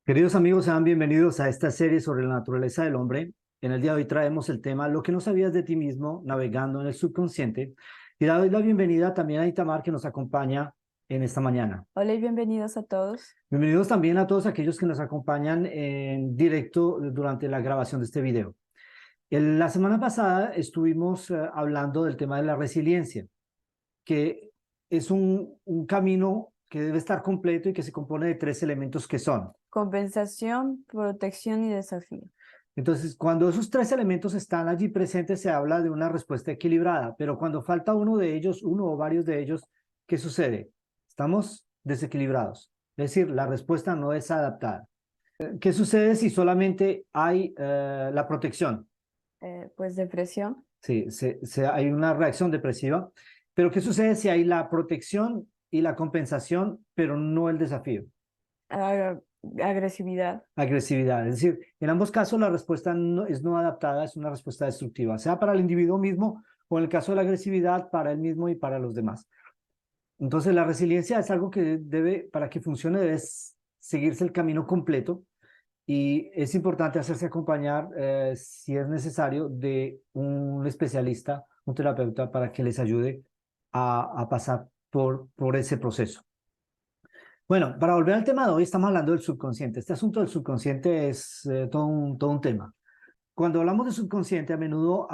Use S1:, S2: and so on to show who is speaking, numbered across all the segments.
S1: Queridos amigos, sean bienvenidos a esta serie sobre la naturaleza del hombre. En el día de hoy traemos el tema Lo que no sabías de ti mismo, navegando en el subconsciente. Y le doy la bienvenida también a Itamar, que nos acompaña en esta mañana.
S2: Hola y bienvenidos a todos.
S1: Bienvenidos también a todos aquellos que nos acompañan en directo durante la grabación de este video. La semana pasada estuvimos hablando del tema de la resiliencia, que es un camino que debe estar completo y que se compone de tres elementos que son.
S2: Compensación, protección y desafío.
S1: Entonces, cuando esos tres elementos están allí presentes, se habla de una respuesta equilibrada, pero cuando falta uno de ellos, uno o varios de ellos, ¿qué sucede? Estamos desequilibrados, es decir, la respuesta no es adaptada. ¿Qué sucede si solamente hay la protección?
S2: Pues depresión,
S1: Sí, hay una reacción depresiva, pero ¿qué sucede si hay la protección y la compensación, pero no el desafío?
S2: ah, agresividad,
S1: Agresividad. Es decir, en ambos casos la respuesta es no adaptada, es una respuesta destructiva, sea para el individuo mismo o en el caso de la agresividad para él mismo y para los demás. Entonces la resiliencia es algo que debe, para que funcione, debe seguirse el camino completo y es importante hacerse acompañar, si es necesario, de un especialista, un terapeuta, para que les ayude a pasar por ese proceso. Bueno, para volver al tema de hoy, estamos hablando del subconsciente. Este asunto del subconsciente es todo un tema. Cuando hablamos de subconsciente, a menudo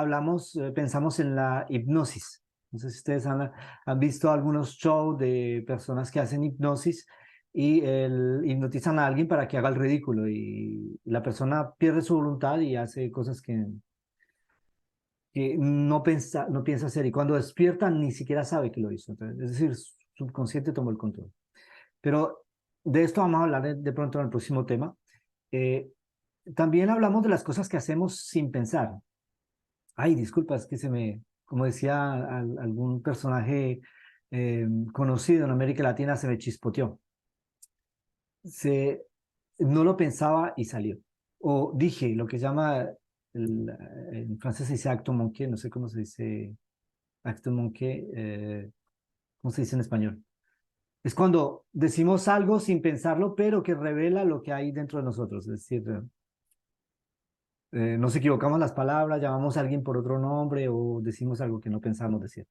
S1: pensamos en la hipnosis. No sé si ustedes han visto algunos shows de personas que hacen hipnosis y hipnotizan a alguien para que haga el ridículo y la persona pierde su voluntad y hace cosas que no piensa hacer y cuando despierta ni siquiera sabe que lo hizo. Entonces, es decir, su subconsciente tomó el control. Pero de esto vamos a hablar de pronto en el próximo tema. Eh, También hablamos de las cosas que hacemos sin pensar. Ay, disculpa, es que como decía algún personaje conocido en América Latina, se me chispoteó. Se, no lo pensaba y salió. O dije lo que se llama, en francés se dice acto manqué, no sé cómo se dice acto manqué, ¿cómo se dice en español? Es cuando decimos algo sin pensarlo, pero que revela lo que hay dentro de nosotros. Es decir, nos equivocamos las palabras, llamamos a alguien por otro nombre o decimos algo que no pensamos decir.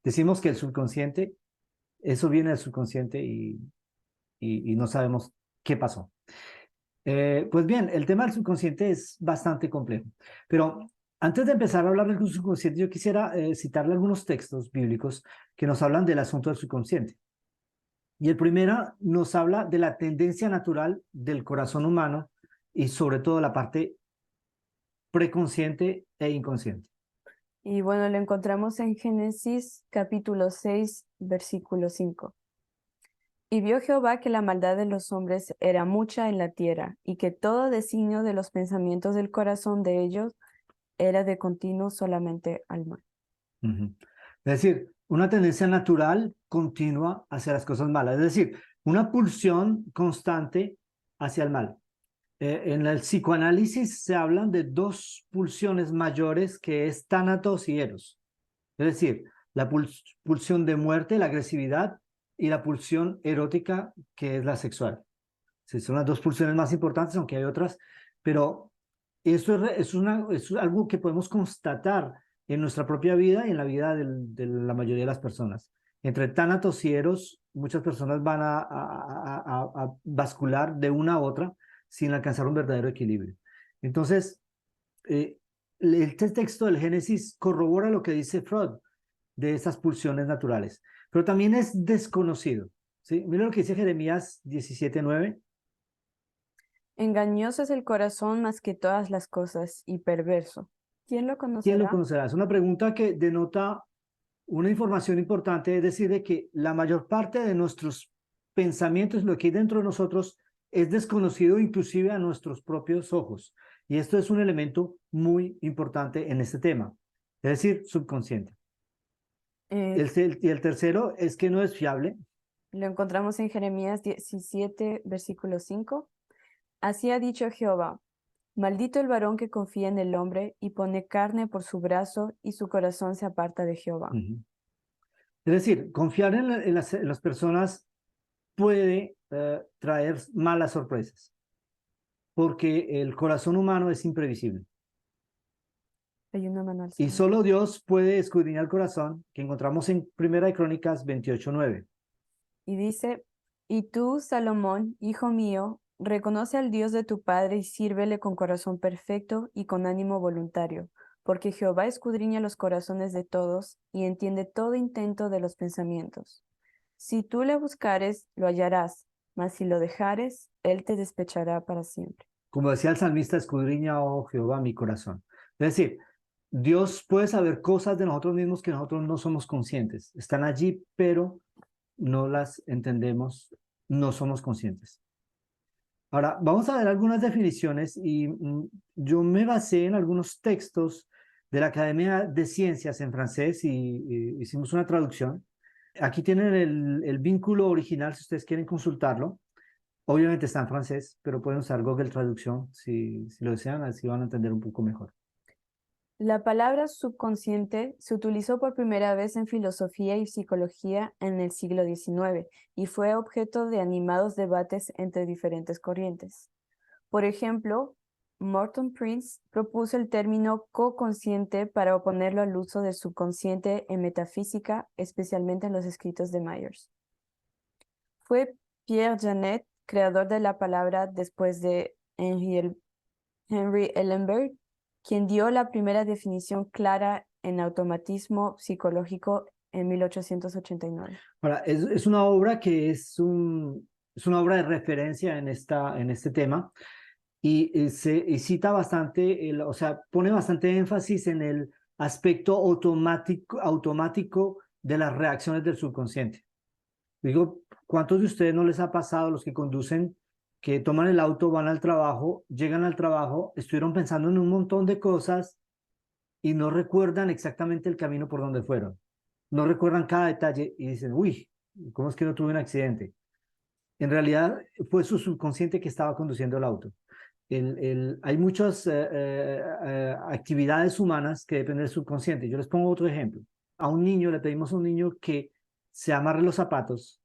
S1: Decimos que el subconsciente, eso viene del subconsciente y no sabemos qué pasó. Pues bien, el tema del subconsciente es bastante complejo, pero antes de empezar a hablar del subconsciente, yo quisiera citarle algunos textos bíblicos que nos hablan del asunto del subconsciente. Y el primero nos habla de la tendencia natural del corazón humano y sobre todo la parte preconsciente e inconsciente.
S2: y bueno, lo encontramos en Génesis capítulo 6, versículo 5. Y vio Jehová que la maldad de los hombres era mucha en la tierra, y que todo designio de los pensamientos del corazón de ellos era de continuo solamente al mal.
S1: Ujú. Es decir, una tendencia natural continua hacia las cosas malas, es decir, una pulsión constante hacia el mal. En el psicoanálisis se hablan de dos pulsiones mayores que es tánatos y eros. Es decir, la pulsión de muerte, la agresividad, y la pulsión erótica, que es la sexual. Sí, son las dos pulsiones más importantes, aunque hay otras, pero es algo que podemos constatar en nuestra propia vida y en la vida de la mayoría de las personas. Entre tánatos y eros, muchas personas van a bascular de una a otra sin alcanzar un verdadero equilibrio. Entonces, eh, este texto del Génesis corrobora lo que dice Freud de esas pulsiones naturales, pero también es desconocido. ¿Sí? Mira lo que dice Jeremías 17:9.
S2: Engañoso es el corazón más que todas las cosas, y perverso. ¿Quién lo
S1: ¿Quién lo
S2: conocerá?
S1: conocerá? Es una pregunta que denota una información importante, es decir, de que la mayor parte de nuestros pensamientos, lo que hay dentro de nosotros, es desconocido inclusive a nuestros propios ojos. Y esto es un elemento muy importante en este tema, es decir, subconsciente.
S2: Eh,
S1: Y el tercero es que no es fiable.
S2: lo encontramos en Jeremías 17, versículo 5. Así ha dicho Jehová: maldito el varón que confía en el hombre y pone carne por su brazo, y su corazón se aparta de Jehová.
S1: Ujú. Es decir, confiar en las personas puede traer malas sorpresas. porque el corazón humano es imprevisible.
S2: Hay una mano
S1: Y
S2: alzada.
S1: solo Dios puede escudriñar el corazón, que encontramos en Primera de Crónicas 28:9.
S2: Y dice, y tú, Salomón, hijo mío, reconoce al Dios de tu padre y sírvele con corazón perfecto y con ánimo voluntario, porque Jehová escudriña los corazones de todos y entiende todo intento de los pensamientos. Si tú le buscares, lo hallarás, mas si lo dejares, él te despechará para siempre.
S1: Como decía el salmista, escudriña, oh Jehová, mi corazón. Es decir, Dios puede saber cosas de nosotros mismos que nosotros no somos conscientes. Están allí, pero no las entendemos, no somos conscientes. Ahora, vamos a ver algunas definiciones y yo me basé en algunos textos de la Academia de Ciencias en francés y hicimos una traducción. Aquí tienen el vínculo original si ustedes quieren consultarlo. Obviamente está en francés, pero pueden usar Google Traducción si lo desean, así van a entender un poco mejor.
S2: La palabra subconsciente se utilizó por primera vez en filosofía y psicología en el siglo XIX y fue objeto de animados debates entre diferentes corrientes. Por ejemplo, Morton Prince propuso el término co-consciente para oponerlo al uso del subconsciente en metafísica, especialmente en los escritos de Myers. Fue Pierre Janet, creador de la palabra después de Henry Ellenberg, quien dio la primera definición clara en automatismo psicológico en 1889.
S1: Ahora, es una obra que es una obra de referencia en este tema y cita bastante, o sea, pone bastante énfasis en el aspecto automático de las reacciones del subconsciente. Digo, ¿cuántos de ustedes no les ha pasado, los que conducen, que toman el auto, van al trabajo, llegan al trabajo, estuvieron pensando en un montón de cosas y no recuerdan exactamente el camino por donde fueron? No recuerdan cada detalle y dicen, uy, ¿cómo es que no tuve un accidente? En realidad fue su subconsciente que estaba conduciendo el auto. Hay muchas actividades humanas que dependen del subconsciente. Yo les pongo otro ejemplo. A un niño le pedimos a un niño que se amarre los zapatos.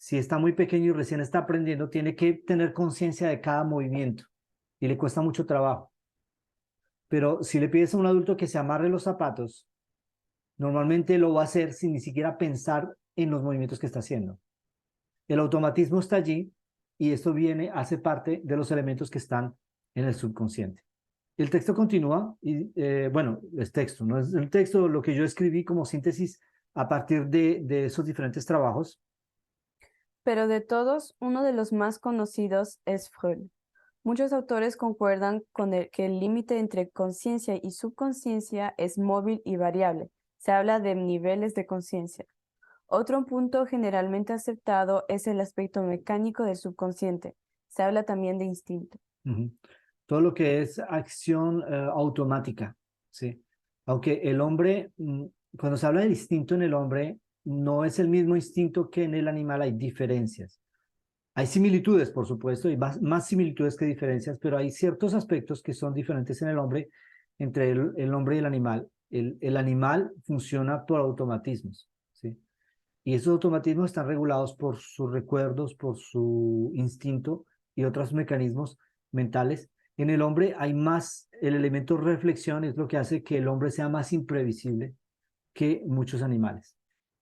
S1: Si está muy pequeño y recién está aprendiendo, tiene que tener conciencia de cada movimiento y le cuesta mucho trabajo. Pero si le pides a un adulto que se amarre los zapatos, normalmente lo va a hacer sin ni siquiera pensar en los movimientos que está haciendo. El automatismo está allí y esto hace parte de los elementos que están en el subconsciente. El texto continúa y, bueno, es texto, no es el texto, lo que yo escribí como síntesis a partir de esos diferentes trabajos.
S2: Pero de todos, uno de los más conocidos es Freud. Muchos autores concuerdan con que el límite entre conciencia y subconsciencia es móvil y variable. Se habla de niveles de conciencia. Otro punto generalmente aceptado es el aspecto mecánico del subconsciente. Se habla también de instinto.
S1: Todo lo que es acción automática, ¿sí? Aunque el hombre, cuando se habla del instinto en el hombre, no es el mismo instinto que en el animal, hay diferencias. Hay similitudes, por supuesto, y más similitudes que diferencias, pero hay ciertos aspectos que son diferentes en el hombre entre el hombre y el animal. El animal funciona por automatismos, ¿sí? Y esos automatismos están regulados por sus recuerdos, por su instinto y otros mecanismos mentales. En el hombre hay más, el elemento reflexión es lo que hace que el hombre sea más imprevisible que muchos animales.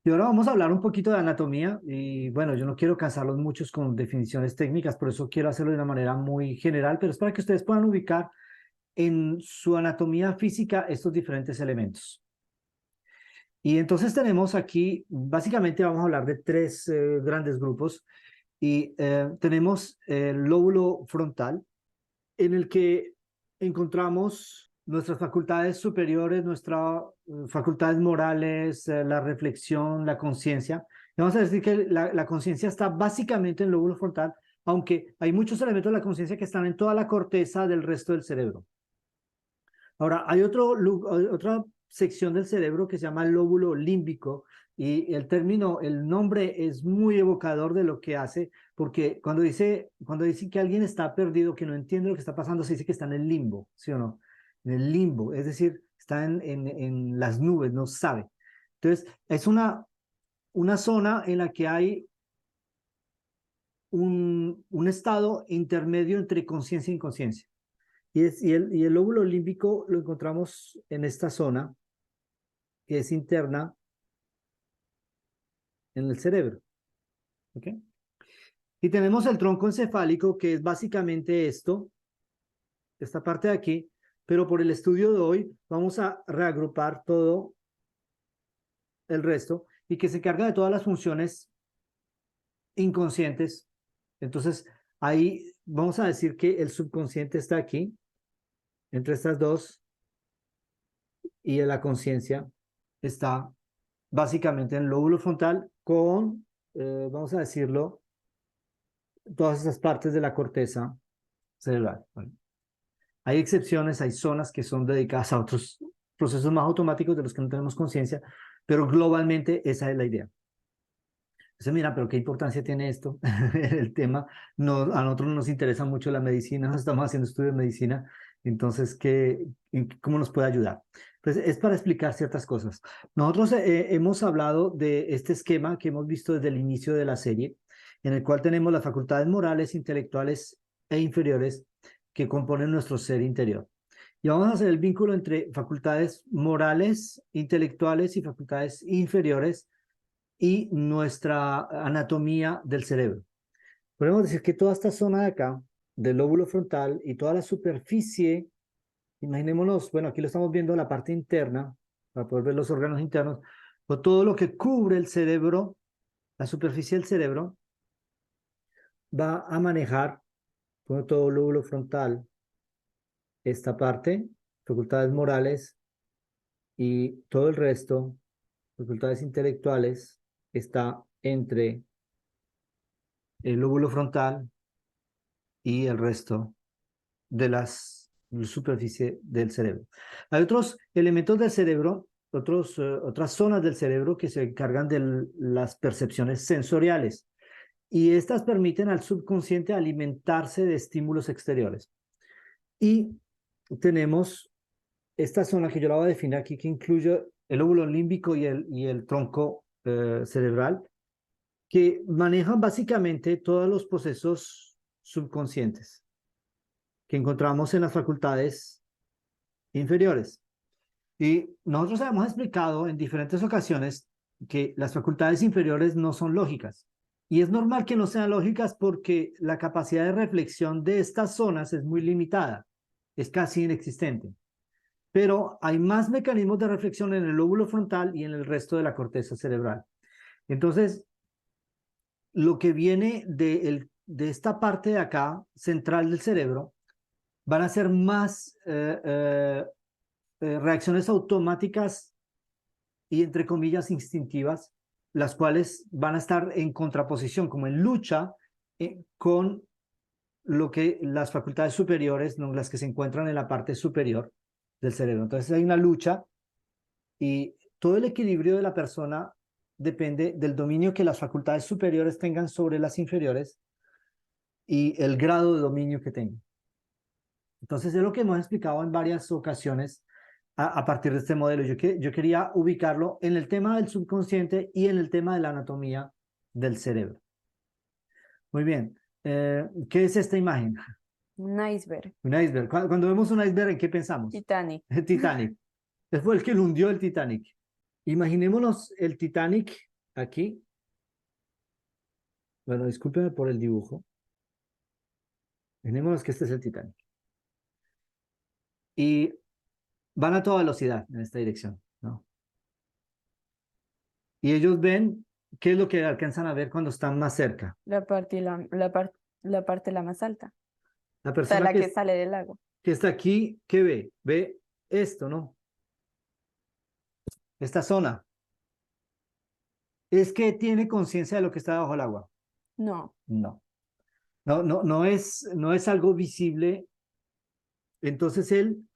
S1: Y ahora vamos a hablar un poquito de anatomía y bueno, yo no quiero cansarlos muchos con definiciones técnicas, por eso quiero hacerlo de una manera muy general, pero es para que ustedes puedan ubicar en su anatomía física estos diferentes elementos. Y entonces tenemos aquí, básicamente vamos a hablar de tres grandes grupos y tenemos el lóbulo frontal en el que encontramos nuestras facultades superiores, nuestras facultades morales, la reflexión, la conciencia. Vamos a decir que la conciencia está básicamente en el lóbulo frontal, aunque hay muchos elementos de la conciencia que están en toda la corteza del resto del cerebro. Ahora, hay otra sección del cerebro que se llama el lóbulo límbico y el nombre es muy evocador de lo que hace, porque cuando dice que alguien está perdido, que no entiende lo que está pasando, se dice que está en el limbo, ¿sí o no? En el limbo, es decir, está en las nubes, no sabe. Entonces, es una zona en la que hay un estado intermedio entre conciencia e inconsciencia. Y el lóbulo límbico lo encontramos en esta zona, que es interna en el cerebro. ¿Ok? Y tenemos el tronco encefálico, que es básicamente esto, esta parte de aquí, pero por el estudio de hoy vamos a reagrupar todo el resto y que se encarga de todas las funciones inconscientes. Entonces, ahí vamos a decir que el subconsciente está aquí, entre estas dos, y la conciencia está básicamente en el lóbulo frontal con, vamos a decirlo, todas esas partes de la corteza cerebral. Bueno, hay excepciones, hay zonas que son dedicadas a otros procesos más automáticos de los que no tenemos conciencia, pero globalmente esa es la idea. Entonces, mira, pero ¿qué importancia tiene esto? El tema, no, a nosotros nos interesa mucho la medicina, nos estamos haciendo estudios de medicina, entonces, ¿cómo nos puede ayudar? Pues es para explicar ciertas cosas. Nosotros hemos hablado de este esquema que hemos visto desde el inicio de la serie, en el cual tenemos las facultades morales, intelectuales e inferiores que componen nuestro ser interior. Y vamos a hacer el vínculo entre facultades morales, intelectuales y facultades inferiores y nuestra anatomía del cerebro. Podemos decir que toda esta zona de acá, del lóbulo frontal y toda la superficie, imaginémonos, bueno, aquí lo estamos viendo la parte interna, para poder ver los órganos internos, o todo lo que cubre el cerebro, la superficie del cerebro, va a manejar todo el lóbulo frontal, esta parte, facultades morales y todo el resto, facultades intelectuales, está entre el lóbulo frontal y el resto de la superficie del cerebro. Hay otros elementos del cerebro, otras zonas del cerebro que se encargan de las percepciones sensoriales y estas permiten al subconsciente alimentarse de estímulos exteriores. Y tenemos esta zona que yo la voy a definir aquí, que incluye el lóbulo límbico y el tronco cerebral, que manejan básicamente todos los procesos subconscientes que encontramos en las facultades inferiores. Y nosotros hemos explicado en diferentes ocasiones que las facultades inferiores no son lógicas. Y es normal que no sean lógicas porque la capacidad de reflexión de estas zonas es muy limitada, es casi inexistente. Pero hay más mecanismos de reflexión en el lóbulo frontal y en el resto de la corteza cerebral. Entonces, lo que viene de esta parte de acá, central del cerebro, van a ser más reacciones automáticas y, entre comillas, instintivas, las cuales van a estar en contraposición, como en lucha con lo que las facultades superiores, ¿no? Las que se encuentran en la parte superior del cerebro. Entonces hay una lucha y todo el equilibrio de la persona depende del dominio que las facultades superiores tengan sobre las inferiores y el grado de dominio que tengan. Entonces es lo que hemos explicado en varias ocasiones a partir de este modelo. Yo quería ubicarlo en el tema del subconsciente y en el tema de la anatomía del cerebro. Muy bien. ¿Qué es esta imagen?
S2: Un iceberg.
S1: Un iceberg. Cuando vemos un iceberg, ¿en qué pensamos?
S2: Titanic.
S1: El Titanic. Fue el que lo hundió el Titanic. Imaginémonos el Titanic aquí. Bueno, discúlpeme por el dibujo. Imaginémonos que este es el Titanic. Y van a toda velocidad en esta dirección, ¿no? Y ellos ven qué es lo que alcanzan a ver cuando están más cerca.
S2: La parte la más alta.
S1: La
S2: O sea,
S1: persona
S2: la que sale del lago.
S1: que está aquí, ¿qué ve? Ve esto, ¿no? Esta zona. ¿Es que tiene conciencia de lo que está debajo del agua?
S2: No.
S1: No. No es algo visible. Entonces él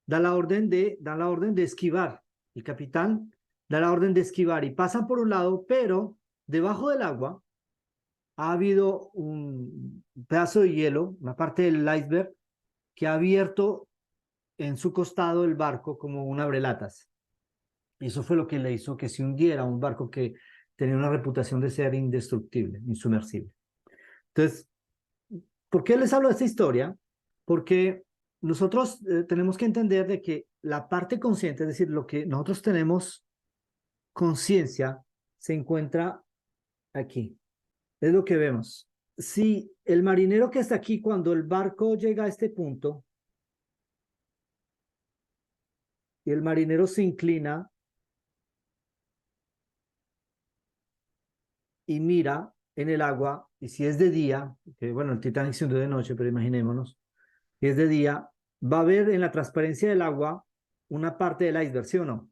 S1: da la orden de esquivar. El capitán da la orden de esquivar y pasan por un lado, pero debajo del agua ha habido un pedazo de hielo, una parte del iceberg, que ha abierto en su costado el barco como un abrelatas. Y eso fue lo que le hizo que se hundiera, un barco que tenía una reputación de ser indestructible, insumersible. Entonces, ¿por qué les hablo de esta historia? Porque nosotros tenemos que entender de que la parte consciente, es decir, lo que nosotros tenemos conciencia, se encuentra aquí. Es lo que vemos. Si el marinero que está aquí, cuando el barco llega a este punto, y el marinero se inclina y mira en el agua, y si es de día, que bueno, el Titanic se hundió de noche, pero imaginémonos, si es de día, va a ver en la transparencia del agua una parte del iceberg, ¿sí o no?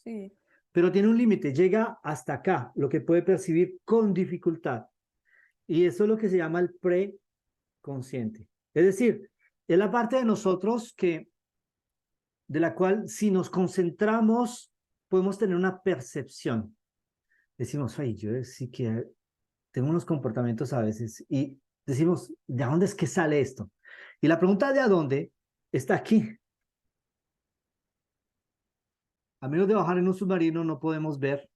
S2: Sí.
S1: Pero tiene un límite, llega hasta acá, lo que puede percibir con dificultad. Y eso es lo que se llama el preconsciente. Es decir, es la parte de nosotros de la cual si nos concentramos podemos tener una percepción. Decimos, ay, yo sí que tengo unos comportamientos a veces y decimos, ¿de dónde es que sale esto? Y la pregunta de a dónde está aquí. A menos de bajar en un submarino no podemos ver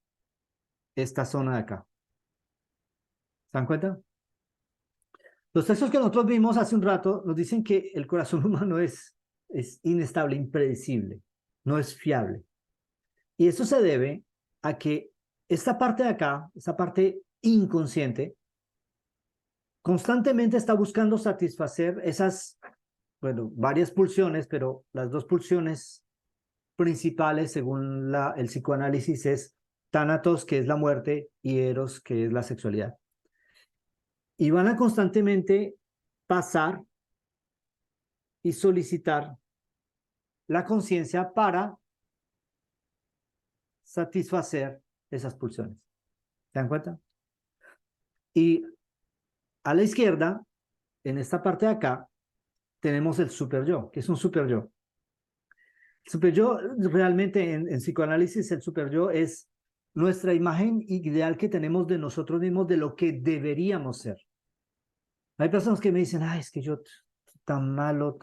S1: esta zona de acá. ¿Se dan cuenta? Los textos que nosotros vimos hace un rato nos dicen que el corazón humano es inestable, impredecible, no es fiable. Y eso se debe a que esta parte de acá, esta parte inconsciente, constantemente está buscando satisfacer esas, bueno, varias pulsiones, pero las dos pulsiones principales según el psicoanálisis es Thanatos, que es la muerte, y Eros, que es la sexualidad. Y van a constantemente pasar y solicitar la conciencia para satisfacer esas pulsiones. ¿Se dan cuenta? Y a la izquierda, en esta parte de acá, tenemos el super yo. ¿Qué es un super yo? El super yo, realmente en psicoanálisis, el super yo es nuestra imagen ideal que tenemos de nosotros mismos, de lo que deberíamos ser. Hay personas que me dicen, ay, es que yo tan malo,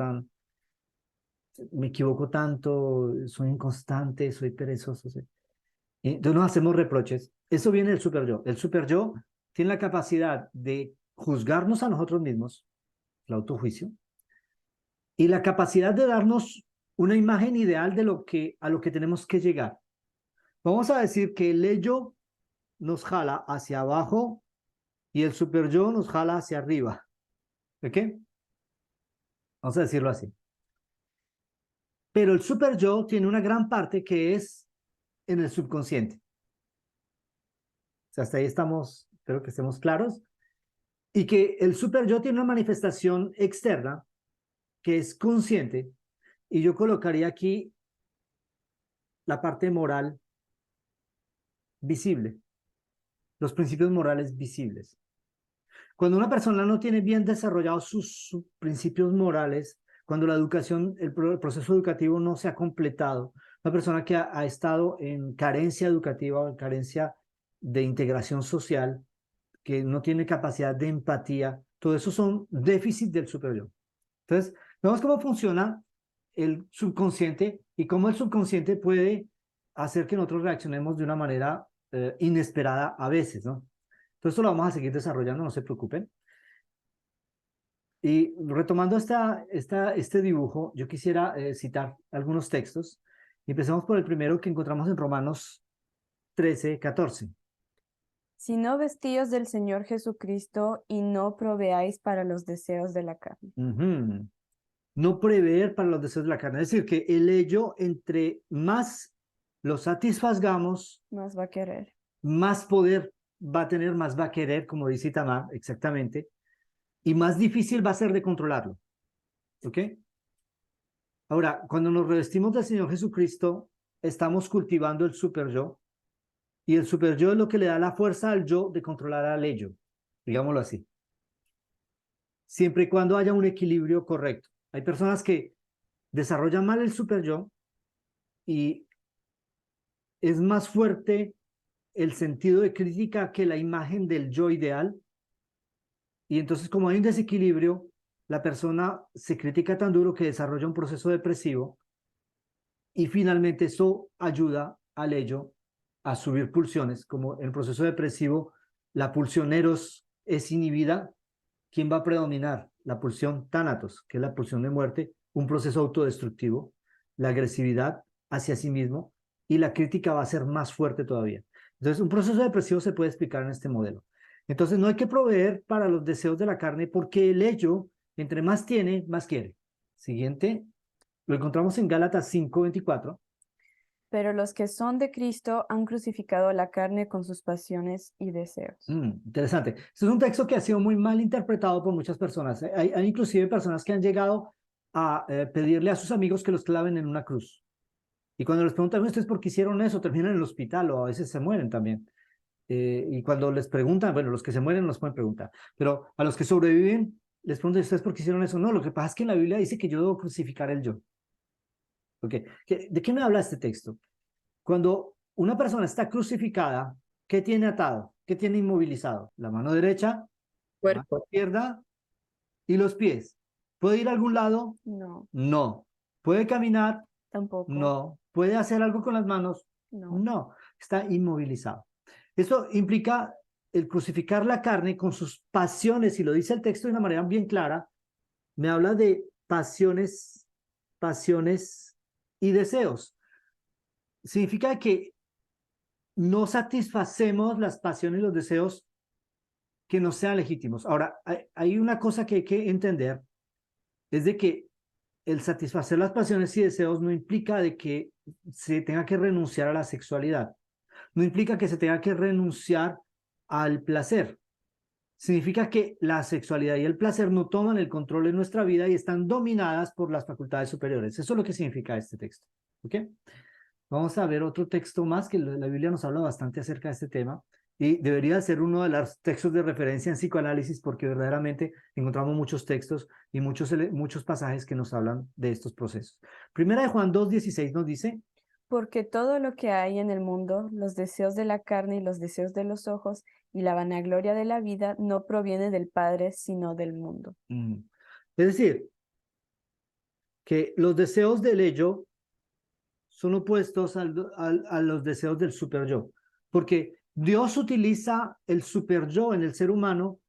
S1: me equivoco tanto, soy inconstante, soy perezoso. ¿Sí? Y entonces nos hacemos reproches. Eso viene del super yo. El super yo tiene la capacidad de juzgarnos a nosotros mismos, el autojuicio, y la capacidad de darnos una imagen ideal de a lo que tenemos que llegar. Vamos a decir que el ello nos jala hacia abajo y el super yo nos jala hacia arriba. ¿De qué? Vamos a decirlo así. Pero el super yo tiene una gran parte que es en el subconsciente. O sea, hasta ahí estamos, espero que estemos claros. Y que el super yo tiene una manifestación externa que es consciente. Y yo colocaría aquí la parte moral visible, los principios morales visibles. Cuando una persona no tiene bien desarrollados sus principios morales, cuando la educación, el proceso educativo no se ha completado, una persona que ha estado en carencia educativa o en carencia de integración social, que no tiene capacidad de empatía, todo eso son déficits del superyo. Entonces, vemos cómo funciona el subconsciente y cómo el subconsciente puede hacer que nosotros reaccionemos de una manera inesperada a veces, ¿no? Entonces, esto lo vamos a seguir desarrollando, no se preocupen. Y retomando este dibujo, yo quisiera citar algunos textos. Empecemos por el primero que encontramos en Romanos 13:14.
S2: Sino vestíos del Señor Jesucristo y no proveáis para los deseos de la carne.
S1: No prever para los deseos de la carne. Es decir, que el ello, entre más lo satisfagamos,
S2: Más va a querer.
S1: más poder va a tener, más va a querer, como dice Itamar, exactamente, y más difícil va a ser de controlarlo. ¿Ok? Ahora, cuando nos revestimos del Señor Jesucristo, estamos cultivando el super yo, y el super yo es lo que le da la fuerza al yo de controlar al ello, digámoslo así. Siempre y cuando haya un equilibrio correcto. Hay personas que desarrollan mal el super yo y es más fuerte el sentido de crítica que la imagen del yo ideal. Y entonces, como hay un desequilibrio, la persona se critica tan duro que desarrolla un proceso depresivo y finalmente eso ayuda al ello a subir pulsiones, como en el proceso depresivo la pulsión eros es inhibida ¿quién va a predominar? La pulsión tánatos, que es la pulsión de muerte, un proceso autodestructivo, la agresividad hacia sí mismo, y la crítica va a ser más fuerte todavía. Entonces, un proceso depresivo se puede explicar en este modelo. Entonces, no hay que proveer para los deseos de la carne porque el ello, entre más tiene, más quiere. Siguiente, lo encontramos en Gálatas 5:24.
S2: Pero los que son de Cristo han crucificado la carne con sus pasiones y deseos.
S1: Interesante. Este es un texto que ha sido muy mal interpretado por muchas personas. Hay inclusive personas que han llegado a pedirle a sus amigos que los claven en una cruz. Y cuando les preguntan, ¿ustedes por qué hicieron eso? Terminan en el hospital o a veces se mueren también. Y cuando les preguntan, bueno, los que se mueren nos pueden preguntar, pero a los que sobreviven, les preguntan, ¿ustedes por qué hicieron eso? No, lo que pasa es que en la Biblia dice que yo debo crucificar el yo. Okay. ¿De qué me habla este texto? Cuando una persona está crucificada, ¿qué tiene atado? ¿Qué tiene inmovilizado? La mano derecha, la mano
S2: Cuerpo.
S1: izquierda y los pies. ¿Puede ir a algún lado?
S2: No,
S1: No. ¿Puede caminar?
S2: tampoco.
S1: No. ¿Puede hacer algo con las manos?
S2: No.
S1: No. Está inmovilizado. Esto implica el crucificar la carne con sus pasiones, y lo dice el texto de una manera bien clara, me habla de pasiones, pasiones y deseos. Significa que no satisfacemos las pasiones y los deseos que no sean legítimos. Ahora, hay una cosa que hay que entender, es de que el satisfacer las pasiones y deseos no implica de que se tenga que renunciar a la sexualidad, no implica que se tenga que renunciar al placer. Significa que la sexualidad y el placer no toman el control de nuestra vida y están dominadas por las facultades superiores. Eso es lo que significa este texto. ¿Ok? Vamos a ver otro texto más que la Biblia nos habla bastante acerca de este tema y debería ser uno de los textos de referencia en psicoanálisis porque verdaderamente encontramos muchos textos y muchos pasajes que nos hablan de estos procesos. Primera de Juan 2:16 nos dice,
S2: Porque todo lo que hay en el mundo, los deseos de la carne y los deseos de los ojos y la vanagloria de la vida, no proviene del Padre, sino del mundo.
S1: es decir, que los deseos del ello son opuestos a los deseos del super yo, porque Dios utiliza el super yo en el ser humano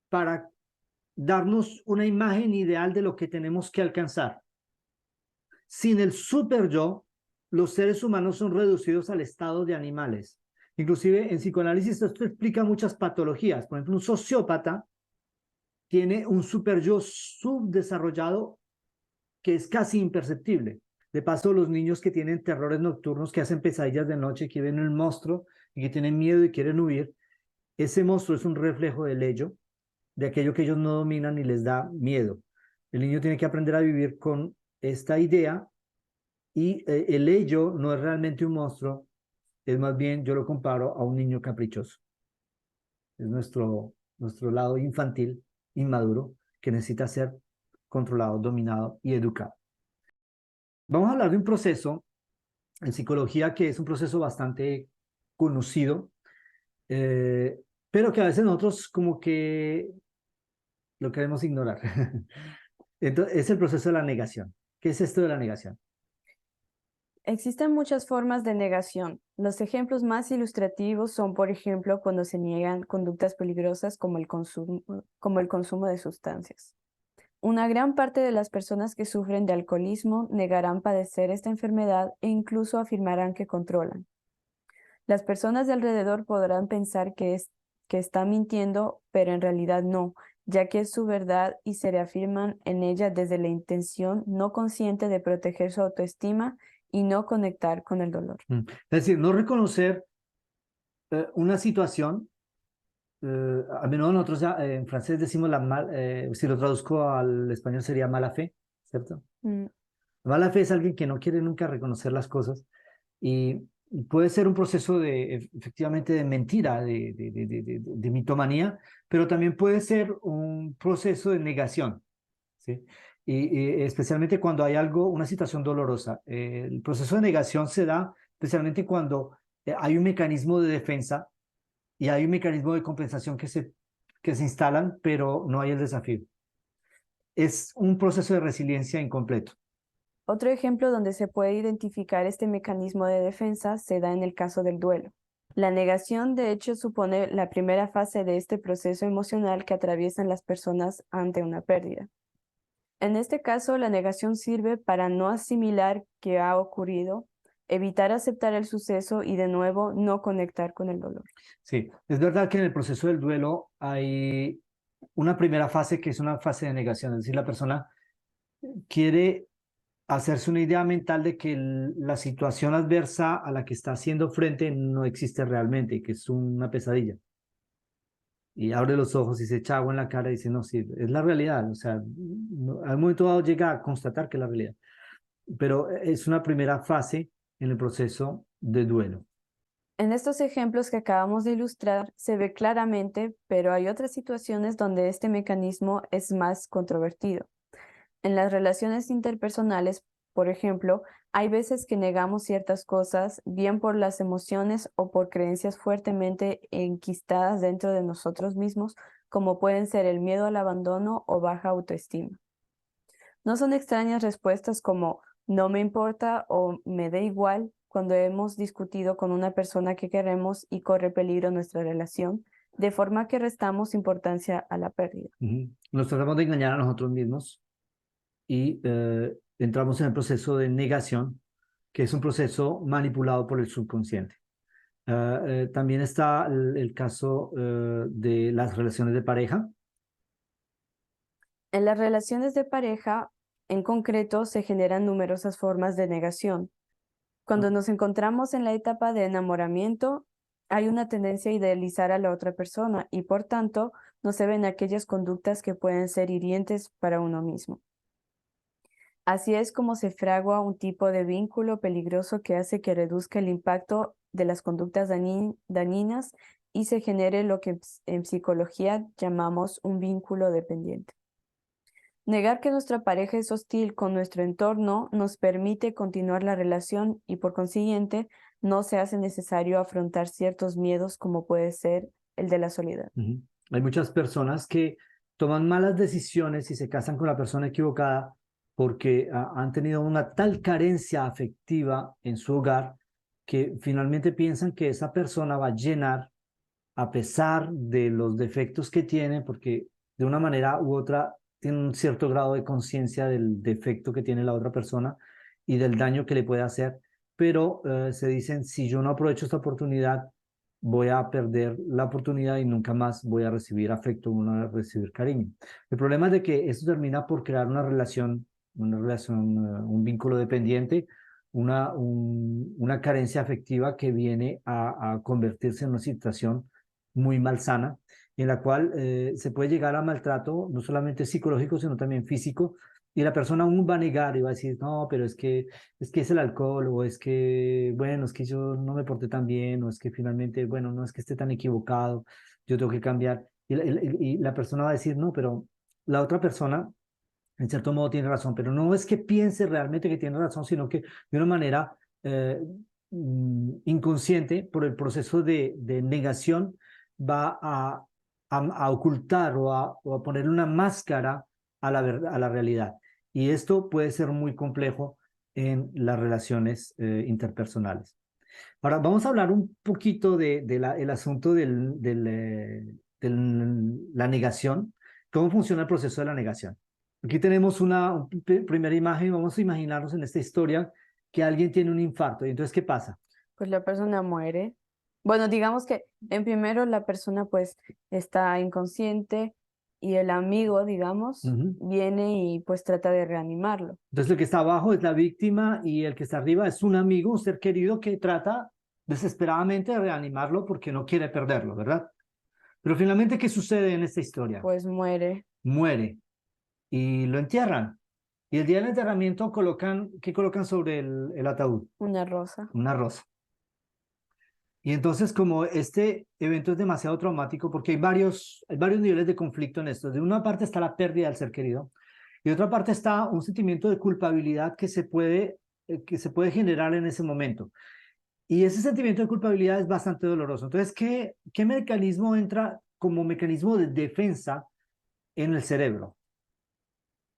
S1: para darnos una imagen ideal de lo que tenemos que alcanzar. Sin el super yo, los seres humanos son reducidos al estado de animales. Inclusive en psicoanálisis esto explica muchas patologías. Por ejemplo, un sociópata tiene un super yo subdesarrollado que es casi imperceptible. De paso, los niños que tienen terrores nocturnos, que hacen pesadillas de noche, que ven un monstruo y que tienen miedo y quieren huir, ese monstruo es un reflejo del ello, de aquello que ellos no dominan y les da miedo. El niño tiene que aprender a vivir con esta idea y el ello no es realmente un monstruo, es más bien, yo lo comparo a un niño caprichoso. Es nuestro lado infantil, inmaduro, que necesita ser controlado, dominado y educado. Vamos a hablar de un proceso en psicología que es un proceso bastante conocido, eh, pero que a veces nosotros como que lo queremos ignorar. Entonces, es el proceso de la negación. ¿Qué es esto de la negación?
S2: Existen muchas formas de negación. Los ejemplos más ilustrativos son, por ejemplo, cuando se niegan conductas peligrosas como el consumo de sustancias. Una gran parte de las personas que sufren de alcoholismo negarán padecer esta enfermedad e incluso afirmarán que controlan. Las personas de alrededor podrán pensar que están mintiendo, pero en realidad no, ya que es su verdad y se reafirman en ella desde la intención no consciente de proteger su autoestima y no conectar con el dolor.
S1: Es decir, no reconocer una situación, a menudo nosotros en francés decimos si lo traduzco al español sería mala fe, ¿cierto?
S2: Mm.
S1: Mala fe es alguien que no quiere nunca reconocer las cosas y puede ser un proceso efectivamente de mentira, de mitomanía, pero también puede ser un proceso de negación, ¿sí? Y especialmente cuando hay una situación dolorosa. El proceso de negación se da especialmente cuando hay un mecanismo de defensa y hay un mecanismo de compensación que se instalan, pero no hay el desafío. Es un proceso de resiliencia incompleto.
S2: Otro ejemplo donde se puede identificar este mecanismo de defensa se da en el caso del duelo. La negación, de hecho, supone la primera fase de este proceso emocional que atraviesan las personas ante una pérdida. En este caso, la negación sirve para no asimilar que ha ocurrido, evitar aceptar el suceso y de nuevo no conectar con el dolor.
S1: Sí, es verdad que en el proceso del duelo hay una primera fase que es una fase de negación, es decir, la persona quiere hacerse una idea mental de que la situación adversa a la que está haciendo frente no existe realmente, que es una pesadilla. Y abre los ojos y se echa agua en la cara y dice, no, sí, es la realidad. O sea, al momento dado llega a constatar que es la realidad. Pero es una primera fase en el proceso de duelo.
S2: En estos ejemplos que acabamos de ilustrar se ve claramente, pero hay otras situaciones donde este mecanismo es más controvertido. En las relaciones interpersonales, por ejemplo, hay veces que negamos ciertas cosas, bien por las emociones o por creencias fuertemente enquistadas dentro de nosotros mismos, como pueden ser el miedo al abandono o baja autoestima. No son extrañas respuestas como no me importa o me da igual cuando hemos discutido con una persona que queremos y corre peligro nuestra relación, de forma que restamos importancia a la pérdida.
S1: Nos tratamos de engañar a nosotros mismos y entramos en el proceso de negación, que es un proceso manipulado por el subconsciente. También está el caso de las relaciones de pareja.
S2: En las relaciones de pareja, en concreto, se generan numerosas formas de negación. Cuando nos encontramos en la etapa de enamoramiento, hay una tendencia a idealizar a la otra persona y, por tanto, no se ven aquellas conductas que pueden ser hirientes para uno mismo. Así es como se fragua un tipo de vínculo peligroso que hace que reduzca el impacto de las conductas dañinas y se genere lo que en psicología llamamos un vínculo dependiente. Negar que nuestra pareja es hostil con nuestro entorno nos permite continuar la relación y por consiguiente no se hace necesario afrontar ciertos miedos como puede ser el de la soledad.
S1: Hay muchas personas que toman malas decisiones y se casan con la persona equivocada porque han tenido una tal carencia afectiva en su hogar que finalmente piensan que esa persona va a llenar a pesar de los defectos que tiene, porque de una manera u otra tiene un cierto grado de conciencia del defecto que tiene la otra persona y del daño que le puede hacer, pero se dicen, si yo no aprovecho esta oportunidad, voy a perder la oportunidad y nunca más voy a recibir afecto, voy a recibir cariño. El problema es de que esto termina por crear una relación, un vínculo dependiente, una carencia afectiva que viene a convertirse en una situación muy malsana, en la cual se puede llegar a maltrato, no solamente psicológico, sino también físico, y la persona aún va a negar y va a decir, no, pero es que es el alcohol, o es que, bueno, es que yo no me porté tan bien, o es que finalmente, bueno, no es que esté tan equivocado, yo tengo que cambiar. Y la persona va a decir, no, pero la otra persona, en cierto modo, tiene razón, pero no es que piense realmente que tiene razón, sino que de una manera inconsciente, por el proceso de negación, va a ocultar o a poner una máscara a la realidad. Y esto puede ser muy complejo en las relaciones interpersonales. Ahora, vamos a hablar un poquito el asunto de la negación, cómo funciona el proceso de la negación. Aquí tenemos una primera imagen, vamos a imaginarnos en esta historia que alguien tiene un infarto. Y entonces, ¿qué pasa?
S2: Pues la persona muere. Bueno, digamos que en primero la persona pues está inconsciente y el amigo, digamos,
S1: Ujú.
S2: viene y pues trata de reanimarlo.
S1: Entonces, el que está abajo es la víctima y el que está arriba es un amigo, un ser querido que trata desesperadamente de reanimarlo porque no quiere perderlo, ¿verdad? Pero finalmente, ¿qué sucede en esta historia?
S2: Pues muere
S1: Muere y lo entierran. Y el día del enterramiento ¿qué colocan sobre el ataúd?
S2: una rosa.
S1: Una rosa. Y entonces, como este evento es demasiado traumático, porque hay varios niveles de conflicto en esto. De una parte está la pérdida del ser querido, y de otra parte está un sentimiento de culpabilidad que se puede generar en ese momento. Y ese sentimiento de culpabilidad es bastante doloroso. Entonces, ¿qué mecanismo entra como mecanismo de defensa en el cerebro?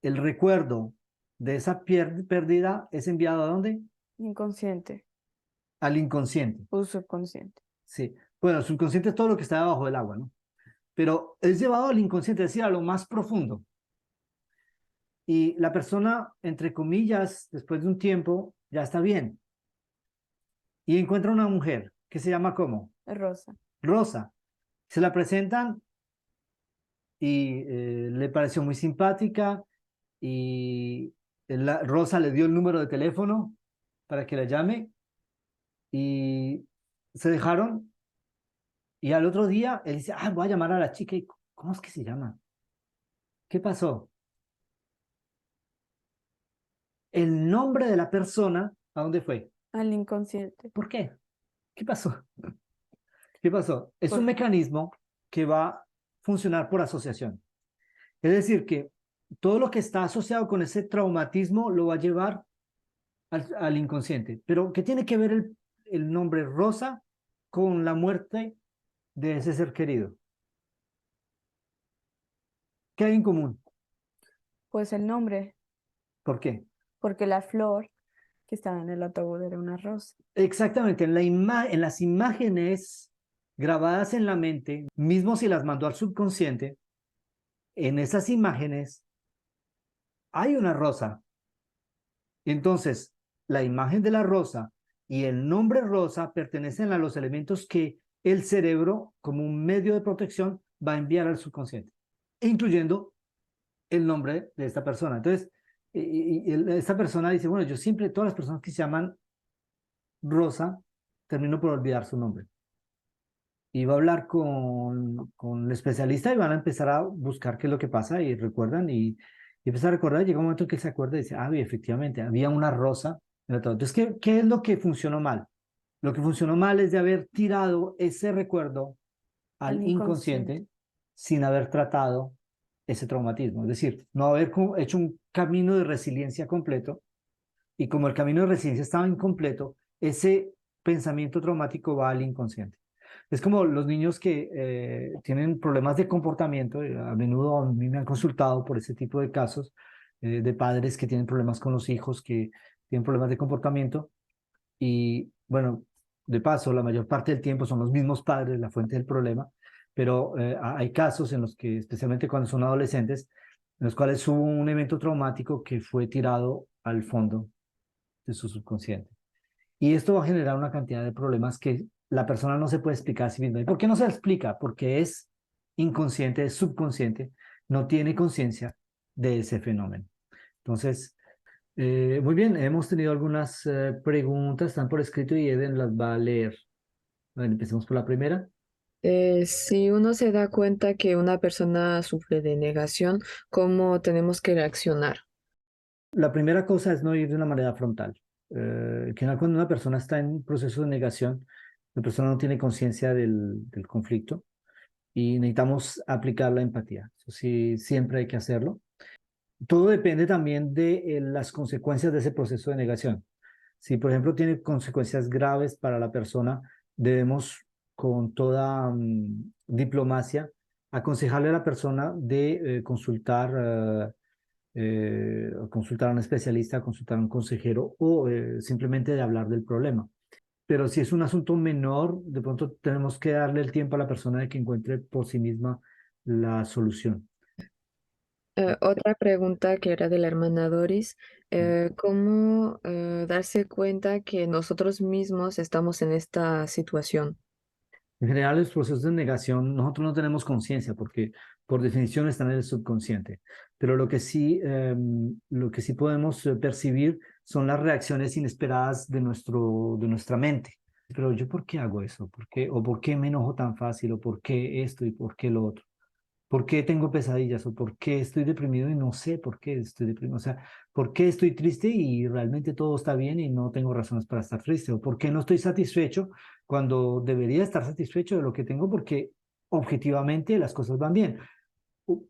S1: El recuerdo de esa pérdida es enviado ¿a dónde?
S2: Inconsciente
S1: Al inconsciente.
S2: o subconsciente.
S1: Sí. Bueno, el subconsciente es todo lo que está debajo del agua, ¿no? Pero es llevado al inconsciente, es decir, a lo más profundo. Y la persona, entre comillas, después de un tiempo, ya está bien. Y encuentra una mujer que se llama ¿cómo?
S2: Rosa.
S1: Rosa. Se la presentan y le pareció muy simpática y Rosa le dio el número de teléfono para que la llame y se dejaron y al otro día él dice, ah, voy a llamar a la chica y ¿cómo es que se llama? ¿Qué pasó? El nombre de la persona, ¿a dónde fue?
S2: Al inconsciente.
S1: ¿Por qué? ¿Qué pasó? ¿Qué pasó? Es un
S2: Por,
S1: mecanismo que va a funcionar por asociación. Es decir, que todo lo que está asociado con ese traumatismo lo va a llevar al inconsciente. Pero ¿qué tiene que ver el nombre Rosa con la muerte de ese ser querido? ¿Qué hay en común?
S2: pues el nombre,
S1: ¿Por qué?
S2: porque la flor que estaba en el ataúd era una rosa.
S1: Exactamente, en las imágenes grabadas en la mente, mismo si las mandó al subconsciente, en esas imágenes hay una rosa. Entonces, la imagen de la rosa y el nombre rosa pertenecen a los elementos que el cerebro, como un medio de protección, va a enviar al subconsciente, incluyendo el nombre de esta persona. Entonces, esta persona dice, bueno, yo siempre, todas las personas que se llaman Rosa, termino por olvidar su nombre. Y va a hablar con el especialista y van a empezar a buscar qué es lo que pasa y recuerdan y empieza a recordar. Llega un momento que se acuerda y dice, ah, efectivamente, había una rosa en el ataúd. Entonces, ¿qué es lo que funcionó mal? Lo que funcionó mal es de haber tirado ese recuerdo
S2: Al
S1: al
S2: inconsciente.
S1: inconsciente sin haber tratado ese traumatismo. Es decir, no haber hecho un camino de resiliencia completo y como el camino de resiliencia estaba incompleto, ese pensamiento traumático va al inconsciente. Es como los niños que tienen problemas de comportamiento, a menudo a mí me han consultado por ese tipo de casos de padres que tienen problemas con los hijos, que tienen problemas de comportamiento y bueno, de paso, la mayor parte del tiempo son los mismos padres la fuente del problema, pero hay casos en los que, especialmente cuando son adolescentes, en los cuales hubo un evento traumático que fue tirado al fondo de su subconsciente. Y esto va a generar una cantidad de problemas que la persona no se puede explicar a sí misma. ¿Y por qué no se explica? Porque es inconsciente, es subconsciente, no tiene conciencia de ese fenómeno. Entonces, muy bien, hemos tenido algunas preguntas, están por escrito y Eden las va a leer. Bueno, empecemos por la primera.
S3: Si uno se da cuenta que una persona sufre de negación, ¿cómo tenemos que reaccionar?
S1: La primera cosa es no ir de una manera frontal. Cuando una persona está en proceso de negación, la persona no tiene conciencia del conflicto y necesitamos aplicar la empatía. Eso sí, siempre hay que hacerlo. Todo depende también de las consecuencias de ese proceso de negación. Si, por ejemplo, tiene consecuencias graves para la persona, debemos con toda diplomacia aconsejarle a la persona de consultar a un especialista, consultar a un consejero o simplemente de hablar del problema. Pero si es un asunto menor, de pronto tenemos que darle el tiempo a la persona de que encuentre por sí misma la solución.
S3: Otra pregunta que era de la hermana Doris, ¿cómo darse cuenta que nosotros mismos estamos en esta situación?
S1: En general, los procesos de negación, nosotros no tenemos conciencia porque por definición están en el subconsciente, pero lo que sí podemos percibir son las reacciones inesperadas de nuestra mente. Pero yo, ¿por qué hago eso? ¿Por qué? ¿O por qué me enojo tan fácil? ¿O por qué esto y por qué lo otro? ¿Por qué tengo pesadillas? ¿O por qué estoy deprimido y no sé por qué estoy deprimido? O sea, ¿por qué estoy triste y realmente todo está bien y no tengo razones para estar triste? ¿O por qué no estoy satisfecho cuando debería estar satisfecho de lo que tengo porque objetivamente las cosas van bien?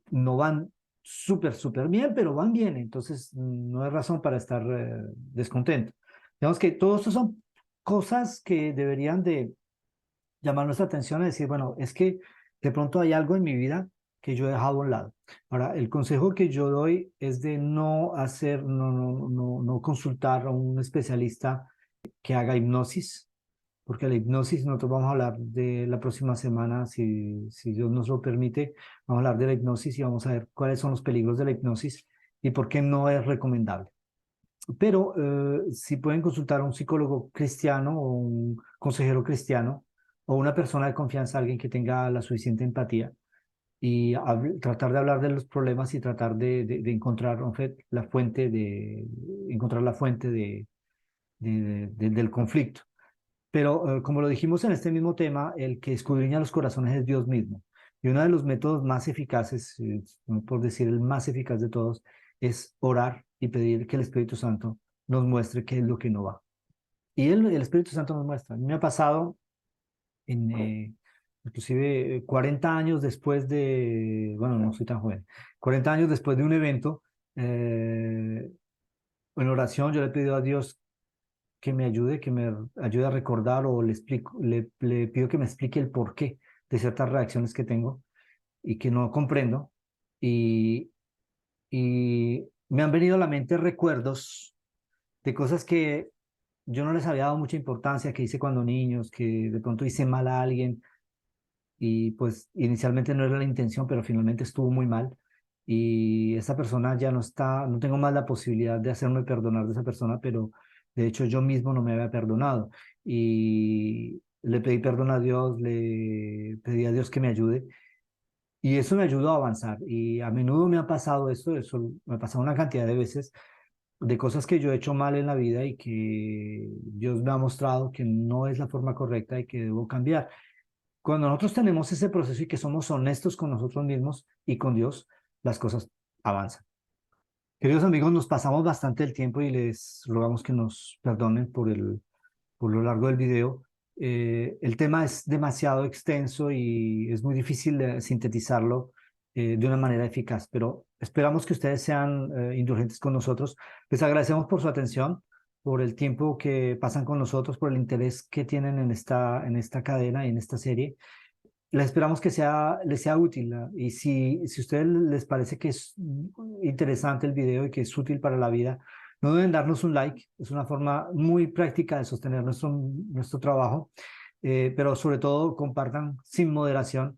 S1: No van súper bien, pero van bien. Entonces, no hay razón para estar descontento. Digamos que todo esto son cosas que deberían de llamar nuestra atención y decir, bueno, es que de pronto hay algo en mi vida que yo he dejado a un lado. Ahora, el consejo que yo doy es de no consultar a un especialista que haga hipnosis, porque la hipnosis, nosotros vamos a hablar de la próxima semana, si Dios nos lo permite, vamos a hablar de la hipnosis y vamos a ver cuáles son los peligros de la hipnosis y por qué no es recomendable. Pero si pueden consultar a un psicólogo cristiano o un consejero cristiano o una persona de confianza, alguien que tenga la suficiente empatía y tratar de hablar de los problemas y tratar de encontrar la fuente encontrar la fuente del conflicto. Pero como lo dijimos en este mismo tema, el que escudriña los corazones es Dios mismo. Y uno de los métodos más eficaces, por decir el más eficaz de todos, es orar y pedir que el Espíritu Santo nos muestre qué es lo que no va. Y el Espíritu Santo nos muestra. A mí me ha pasado, inclusive 40 años después bueno, no soy tan joven, 40 años después de un evento, en oración yo le he pedido a Dios que me ayude a recordar o le pido que me explique el porqué de ciertas reacciones que tengo y que no comprendo. Y, y me han venido a la mente recuerdos de cosas que yo no les había dado mucha importancia, que hice cuando niños, que de pronto hice mal a alguien y pues inicialmente no era la intención, pero finalmente estuvo muy mal. Y esa persona ya no está, no tengo más la posibilidad de hacerme perdonar de esa persona, pero de hecho yo mismo no me había perdonado. Y le pedí perdón a Dios, le pedí a Dios que me ayude. Y eso me ayudó a avanzar. Y a menudo me ha pasado esto, eso me ha pasado una cantidad de veces de cosas que yo he hecho mal en la vida y que Dios me ha mostrado que no es la forma correcta y que debo cambiar. Cuando nosotros tenemos ese proceso y que somos honestos con nosotros mismos y con Dios, las cosas avanzan. Queridos amigos, nos pasamos bastante el tiempo y les rogamos que nos perdonen por lo largo del video. El tema es demasiado extenso y es muy difícil de sintetizarlo de una manera eficaz, pero esperamos que ustedes sean indulgentes con nosotros. Les agradecemos por su atención, por el tiempo que pasan con nosotros, por el interés que tienen en esta cadena y en esta serie. Les esperamos que les sea útil, ¿no? Y si a ustedes les parece que es interesante el video y que es útil para la vida, no deben darnos un like. Es una forma muy práctica de sostener nuestro trabajo, pero sobre todo compartan sin moderación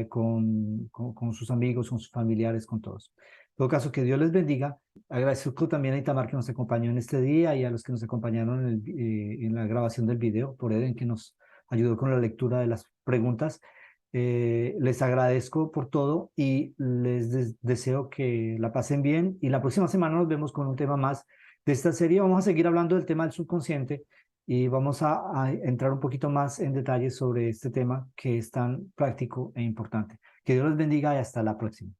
S1: con sus amigos, con sus familiares, con todos. En todo caso, que Dios les bendiga. Agradezco también a Itamar que nos acompañó en este día y a los que nos acompañaron en la grabación del video, por Eden que nos ayudó con la lectura de las preguntas. Les agradezco por todo y les deseo que la pasen bien y la próxima semana nos vemos con un tema más de esta serie. Vamos a seguir hablando del tema del subconsciente y vamos a entrar un poquito más en detalle sobre este tema que es tan práctico e importante. Que Dios los bendiga y hasta la próxima.